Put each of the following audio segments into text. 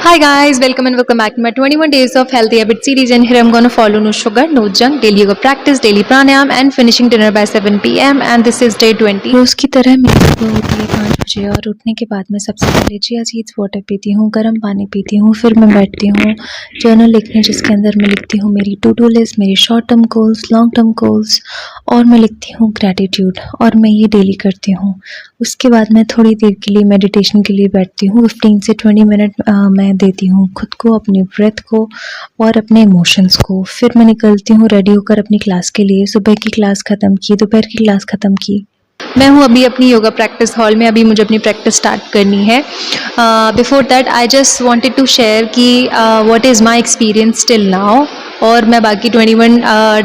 Hi guys, welcome and welcome back to my 21 days of healthy habit series, and here I'm going to follow no sugar, no junk, daily yoga practice, daily pranayam and finishing dinner by 7 p.m. and this is day 20. रोज़ की तरह मेरी सुबह होती है 5 बजे और उठने के बाद मैं सबसे पहले चिया सीड्स वाटर पीती हूँ, गर्म पानी पीती हूँ, फिर मैं बैठती हूँ जर्नल लिखने, जिसके अंदर मैं लिखती हूँ मेरी टू डू लिस्ट, मेरी short term goals, long term goals, और मैं लिखती हूँ ग्रैटिट्यूड, और मैं ये डेली करती हूँ। उसके बाद मैं थोड़ी देर के लिए मेडिटेशन के लिए बैठती हूँ। 15 से 20 मिनट मैं देती हूँ खुद को, अपनी ब्रेथ को और अपने इमोशंस को। फिर मैं निकलती हूँ रेडी होकर अपनी क्लास के लिए। सुबह की क्लास ख़त्म की, दोपहर की क्लास ख़त्म की। मैं हूँ अभी अपनी योगा प्रैक्टिस हॉल में, अभी मुझे अपनी प्रैक्टिस स्टार्ट करनी है। Before that I just wanted to share कि what is my experience till now, और मैं बाकी 21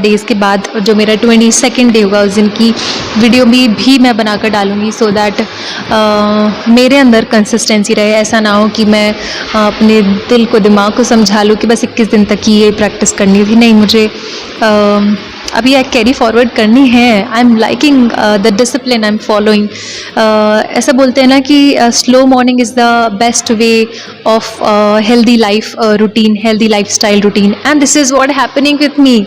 डेज़ के बाद जो मेरा 22nd डे होगा उस दिन की वीडियो भी मैं बनाकर डालूँगी, सो दैट मेरे अंदर कंसिस्टेंसी रहे। ऐसा ना हो कि मैं अपने दिल को, दिमाग को समझा लूँ कि बस 21 दिन तक ही ये प्रैक्टिस करनी थी। नहीं, मुझे अभी एक कैरी फॉरवर्ड करनी है। I am liking the discipline I am following. ऐसा बोलते हैं ना कि slow morning is the best way of healthy life routine, healthy life style routine, and this is what happening with me.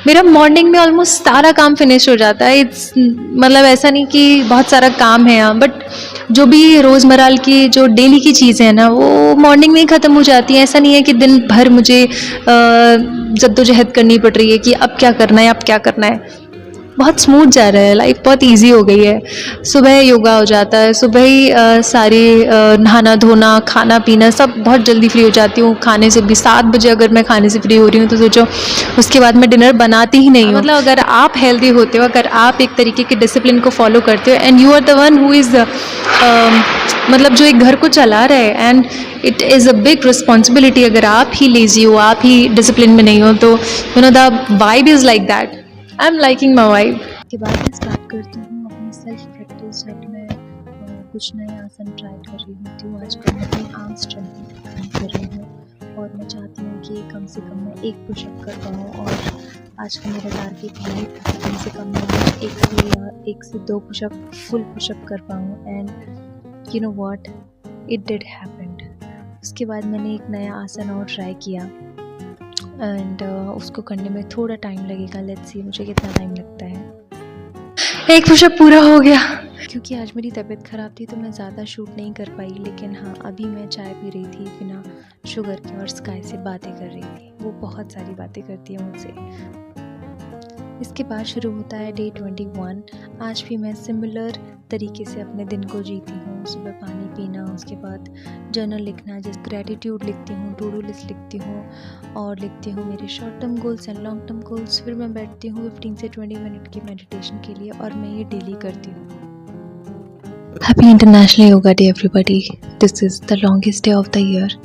मेरा morning में almost सारा काम finish हो जाता है। इट्स मतलब ऐसा नहीं कि बहुत सारा काम है यहाँ, बट जो भी रोज़मर्रा की जो डेली की चीज़ें हैं ना, वो मॉर्निंग में ही ख़त्म हो जाती हैं। ऐसा नहीं है कि दिन भर मुझे जद्दोजहद करनी पड़ रही है कि अब क्या करना है, अब क्या करना है। बहुत स्मूथ जा रहा है, लाइफ बहुत इजी हो गई है। सुबह योगा हो जाता है, सुबह ही सारे नहाना धोना, खाना पीना सब बहुत जल्दी फ्री हो जाती हूँ। खाने से भी 7 बजे अगर मैं खाने से फ्री हो रही हूँ तो सोचो उसके बाद मैं डिनर बनाती ही नहीं हूँ। मतलब अगर आप हेल्दी होते हो, अगर आप एक तरीके के डिसिप्लिन को फॉलो करते हो, and you are the one who is मतलब जो एक घर को चला रहा है, and it is a big responsibility. अगर आप ही लेजी हो, आप ही डिसिप्लिन में नहीं हो, तो you know the vibe is like that. I am liking my vibe. के बाद मैं स्टार्ट करती हूँ अपनी सेल्फ प्रैक्टिस, जब मैं कुछ नए आसन ट्राई कर रही होती हूँ। आजकल मैं अपनी आर्म स्ट्रेंथ कर रही हूँ और मैं चाहती हूँ कि कम से कम मैं 1 पुशअप कर पाऊँ, और आजकल मेरा टारगेट है कि कम से कम मैं 1 से 2 पुशअप, फुल पुशअप कर पाऊँ। And you know what, it did happened. उसके बाद मैंने एक नया आसन और ट्राई किया, एंड उसको करने में थोड़ा टाइम लगेगा। लेट्स सी मुझे कितना टाइम लगता है। 1 पुशअप पूरा हो गया। क्योंकि आज मेरी तबीयत ख़राब थी तो मैं ज़्यादा शूट नहीं कर पाई, लेकिन हाँ, अभी मैं चाय पी रही थी बिना शुगर के और स्काई से बातें कर रही थी। वो बहुत सारी बातें करती है मुझसे। इसके बाद शुरू होता है डे 21। आज भी मैं सिमिलर तरीके से अपने दिन को जीती हूँ। सुबह पानी पीना, उसके बाद जर्नल लिखना, जिस ग्रैटिट्यूड लिखती हूँ, टू डू लिस्ट लिखती हूँ, और लिखती हूँ मेरे short term goals and long term goals. फिर मैं बैठती हूँ 15 से 20 मिनट की मेडिटेशन के लिए, और मैं ये डेली करती हूँ। Happy international yoga day everybody. This is the longest day of the year.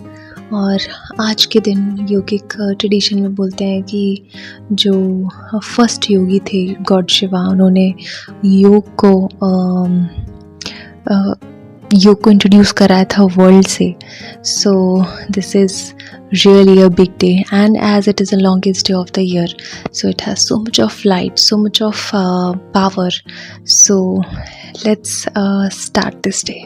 और आज के दिन योगिक ट्रेडिशन में बोलते हैं कि जो फर्स्ट योगी थे गॉड शिवा, उन्होंने योग को इंट्रोड्यूस कराया था वर्ल्ड से। So this is really a big day, and as it is the longest day of the year, so it has so much of light, so much of power. So let's start this day.